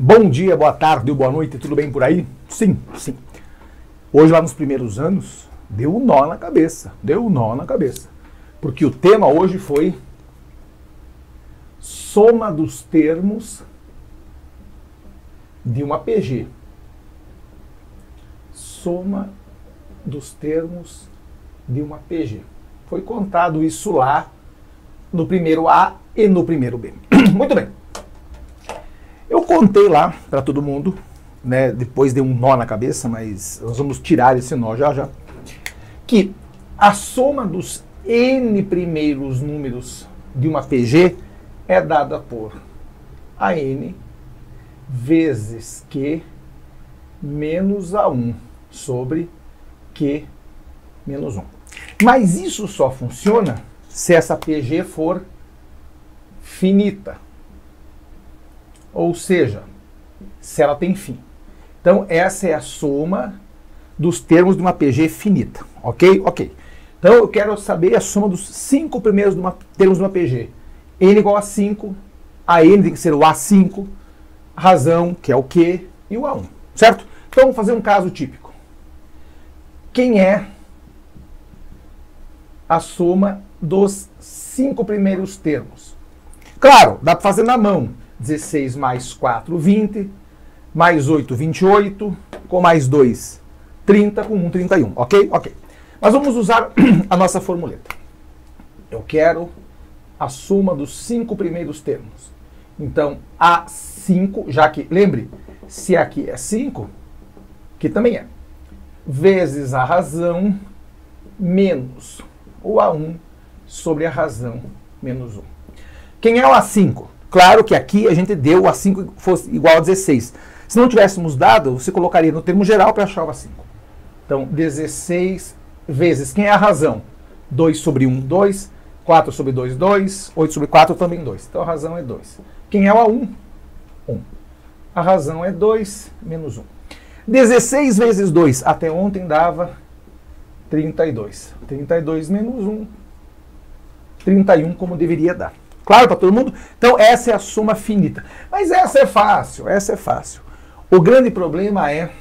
Bom dia, boa tarde, boa noite, tudo bem por aí? Sim, sim. Hoje, lá nos primeiros anos, deu um nó na cabeça. Porque o tema hoje foi soma dos termos de uma PG. Soma dos termos de uma PG. Foi contado isso lá no primeiro A e no primeiro B. Muito bem. Eu contei lá para todo mundo, né, depois deu um nó na cabeça, mas nós vamos tirar esse nó já já, que a soma dos n primeiros números de uma PG é dada por AN vezes Q menos A1 sobre Q menos 1. Mas isso só funciona se essa PG for finita. Ou seja, se ela tem fim. Então, essa é a soma dos termos de uma PG finita. Ok? Ok. Então, eu quero saber a soma dos 5 primeiros termos de uma PG. N igual a 5, a N tem que ser o A5, a razão, que é o Q, e o A1. Certo? Então, vamos fazer um caso típico. Quem é a soma dos 5 primeiros termos? Claro, dá para fazer na mão. 16 mais 4, 20, mais 8, 28, com mais 2, 30, com 1, 31. Ok? Ok. Mas vamos usar a nossa formuleta. Eu quero a soma dos 5 primeiros termos. Então, A5, já que, lembre, se aqui é 5, que também é, vezes a razão menos o A1 sobre a razão menos 1. Quem é o A5? Claro que aqui a gente deu o A5 fosse igual a 16. Se não tivéssemos dado, você colocaria no termo geral para achar o A5. Então, 16 vezes, quem é a razão? 2 sobre 1, 2. 4 sobre 2, 2. 8 sobre 4, também 2. Então, a razão é 2. Quem é o A1? 1. A razão é 2 menos 1. 16 vezes 2, até ontem dava 32. 32 menos 1, 31, como deveria dar. Claro para todo mundo? Então, essa é a soma finita. Mas essa é fácil, essa é fácil. O grande problema é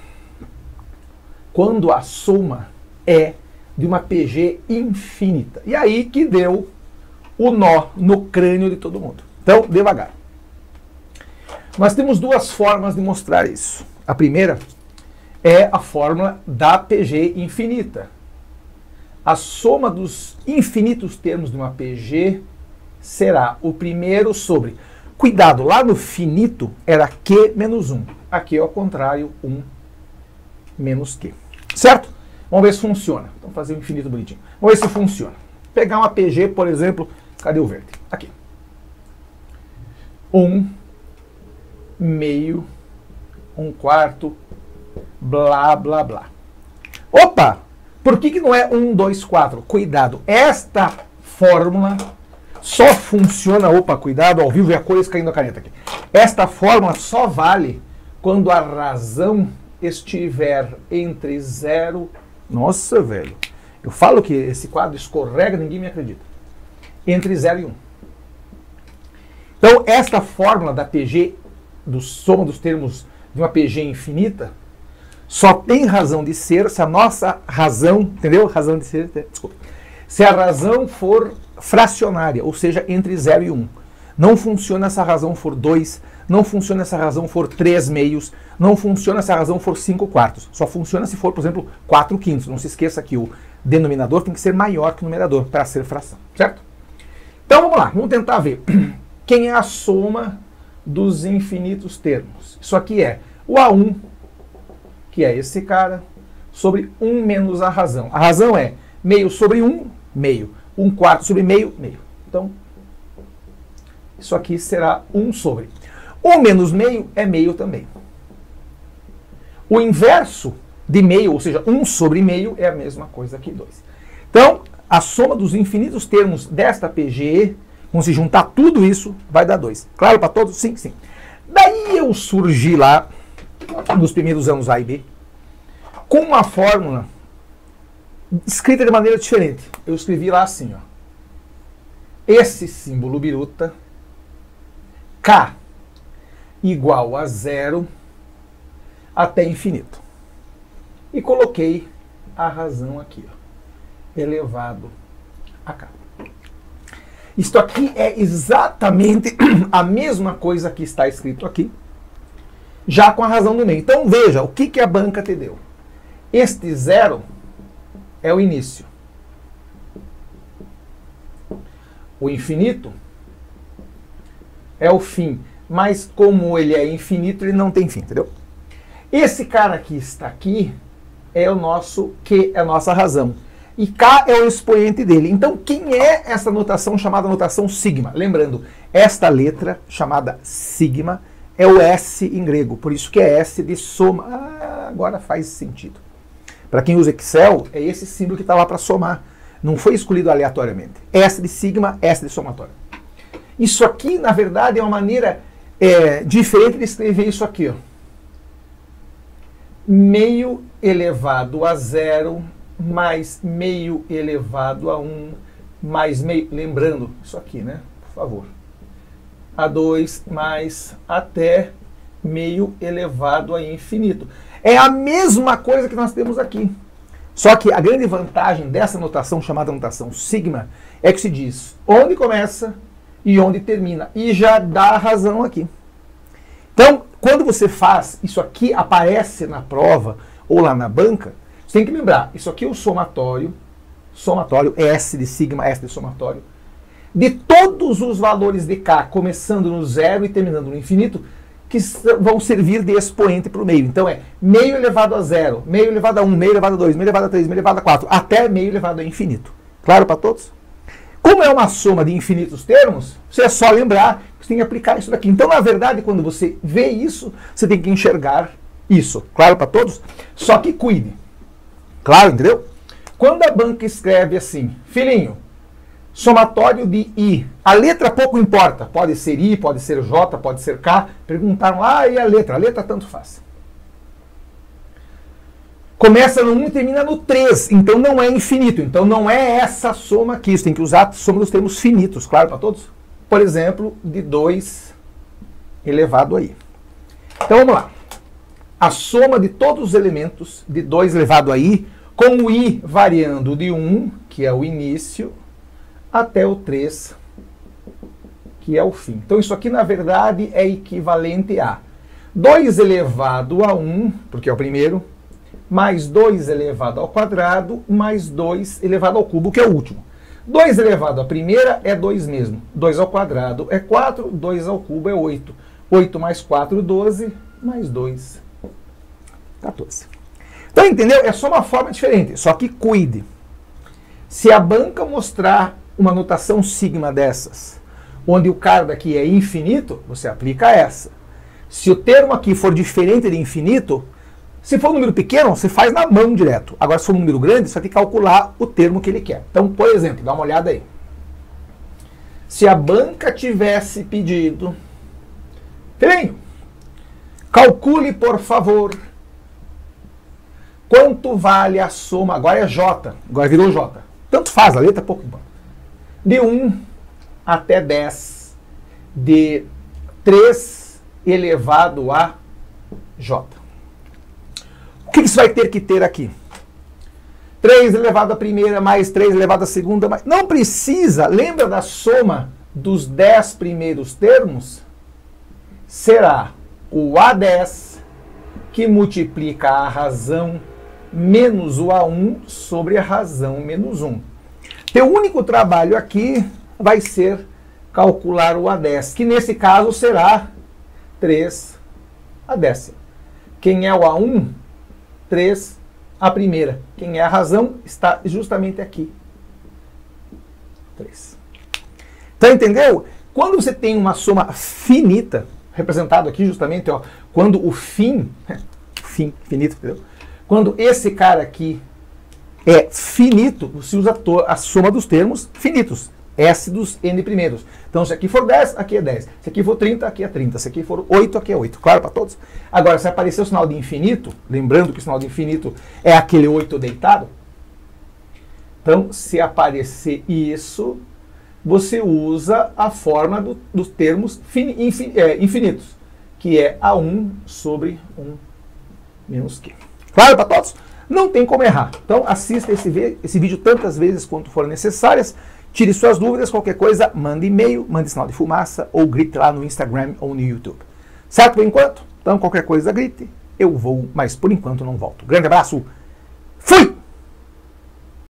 quando a soma é de uma PG infinita. E aí que deu o nó no crânio de todo mundo. Então, devagar. Nós temos duas formas de mostrar isso. A primeira é a fórmula da PG infinita. A soma dos infinitos termos de uma PG será o primeiro sobre... Cuidado, lá no finito era Q menos 1. Aqui é ao contrário, 1 menos Q. Certo? Vamos ver se funciona. Vamos fazer um infinito bonitinho. Vamos ver se funciona. Pegar uma PG, por exemplo, cadê o verde? Aqui. 1 meio, 1 quarto, blá, blá, blá. Opa! Por que não é 1, 2, 4? Cuidado, esta fórmula só funciona, opa, cuidado, ao vivo e a cores caindo da caneta aqui. Esta fórmula só vale quando a razão estiver entre 0... Nossa, velho. Eu falo que esse quadro escorrega, ninguém me acredita. Entre 0 e 1. Então, esta fórmula da PG, do soma dos termos de uma PG infinita, só tem razão de ser se a nossa razão, entendeu? Razão de ser, desculpa. Se a razão for fracionária, ou seja, entre 0 e 1. Não funciona se a razão for 2, não funciona se a razão for 3 meios, não funciona se a razão for 5 quartos. Só funciona se for, por exemplo, 4 quintos. Não se esqueça que o denominador tem que ser maior que o numerador para ser fração, certo? Então vamos lá, vamos tentar ver. Quem é a soma dos infinitos termos? Isso aqui é o A1, que é esse cara, sobre 1 menos a razão. A razão é meio sobre 1, meio. 1 quarto sobre meio, meio. Então, isso aqui será 1 sobre. 1 menos meio é meio também. O inverso de meio, ou seja, 1 sobre meio, é a mesma coisa que 2. Então, a soma dos infinitos termos desta PGE, quando se juntar tudo isso, vai dar 2. Claro para todos? Sim, sim. Daí eu surgi lá, nos primeiros anos A e B, com uma fórmula escrita de maneira diferente. Eu escrevi lá assim, ó. Esse símbolo biruta, K, igual a zero até infinito. E coloquei a razão aqui, ó, elevado a k. Isto aqui é exatamente a mesma coisa que está escrito aqui, já com a razão no meio. Então veja, o que a banca te deu? Este zero é o início. O infinito é o fim. Mas como ele é infinito, ele não tem fim, entendeu? Esse cara que está aqui é o nosso Q, é a nossa razão. E K é o expoente dele. Então, quem é essa notação chamada notação sigma? Lembrando, esta letra chamada sigma é o S em grego. Por isso que é S de soma. Ah, agora faz sentido. Para quem usa Excel, é esse símbolo que está lá para somar. Não foi escolhido aleatoriamente. S de sigma, S de somatório. Isso aqui, na verdade, é uma maneira diferente de escrever isso aqui, ó. Meio elevado a zero mais meio elevado a 1 mais meio, lembrando isso aqui, né? Por favor. A 2 mais até meio elevado a infinito. É a mesma coisa que nós temos aqui. Só que a grande vantagem dessa notação, chamada notação sigma, é que se diz onde começa e onde termina. E já dá a razão aqui. Então, quando você faz, isso aqui aparece na prova ou lá na banca, você tem que lembrar, isso aqui é o somatório, S de sigma, S de somatório, de todos os valores de K, começando no zero e terminando no infinito, que vão servir de expoente para o meio. Então é meio elevado a zero, meio elevado a 1, meio elevado a 2, meio elevado a 3, meio elevado a 4, até meio elevado a infinito. Claro para todos? Como é uma soma de infinitos termos, você é só lembrar que você tem que aplicar isso daqui. Então, na verdade, quando você vê isso, você tem que enxergar isso. Claro para todos? Só que cuide. Claro, entendeu? Quando a banca escreve assim, filhinho, somatório de I, a letra pouco importa. Pode ser I, pode ser J, pode ser K. Perguntaram, e a letra? A letra tanto faz. Começa no 1 e termina no 3, então não é infinito. Então não é essa soma aqui. Você tem que usar a soma dos termos finitos, claro para todos? Por exemplo, de 2 elevado a I. Então vamos lá. A soma de todos os elementos de 2 elevado a I, com o I variando de 1, que é o início, até o 3, que é o fim. Então isso aqui, na verdade, é equivalente a 2 elevado a 1, porque é o primeiro, mais 2 elevado ao quadrado, mais 2 elevado ao cubo, que é o último. 2 elevado à primeira é 2 mesmo. 2 ao quadrado é 4, 2 ao cubo é 8. 8 mais 4, 12, mais 2, 14. Então, entendeu? É só uma forma diferente, só que cuide. Se a banca mostrar uma notação sigma dessas, onde o cara daqui é infinito, você aplica essa. Se o termo aqui for diferente de infinito, se for um número pequeno, você faz na mão direto. Agora, se for um número grande, você vai ter que calcular o termo que ele quer. Então, por exemplo, dá uma olhada aí. Se a banca tivesse pedido, filhinho, calcule, por favor, quanto vale a soma, agora é J, agora virou J. Tanto faz, a letra pouco importa. De 1 até 10, de 3 elevado a J. O que você vai ter que ter aqui? 3 elevado à primeira, mais 3 elevado à segunda, mais... Não precisa, lembra da soma dos 10 primeiros termos? Será o A10 que multiplica a razão menos o A1 sobre a razão menos 1. Teu único trabalho aqui vai ser calcular o A10, que nesse caso será 3 a décima. Quem é o A1? 3 a primeira. Quem é a razão está justamente aqui. 3. Então, entendeu? Quando você tem uma soma finita, representado aqui justamente, ó, quando o fim, finito, entendeu? Quando esse cara aqui é finito, você usa a soma dos termos finitos. S dos N primeiros. Então, se aqui for 10, aqui é 10. Se aqui for 30, aqui é 30. Se aqui for 8, aqui é 8. Claro para todos? Agora, se aparecer o sinal de infinito, lembrando que o sinal de infinito é aquele 8 deitado. Então, se aparecer isso, você usa a forma dos termos infinitos. que é A1 sobre 1 menos Q. Claro para todos? Não tem como errar. Então assista esse vídeo tantas vezes quanto forem necessárias. Tire suas dúvidas, qualquer coisa, mande e-mail, mande sinal de fumaça ou grite lá no Instagram ou no YouTube. Certo por enquanto? Então qualquer coisa grite, eu vou, mas por enquanto não volto. Grande abraço, fui!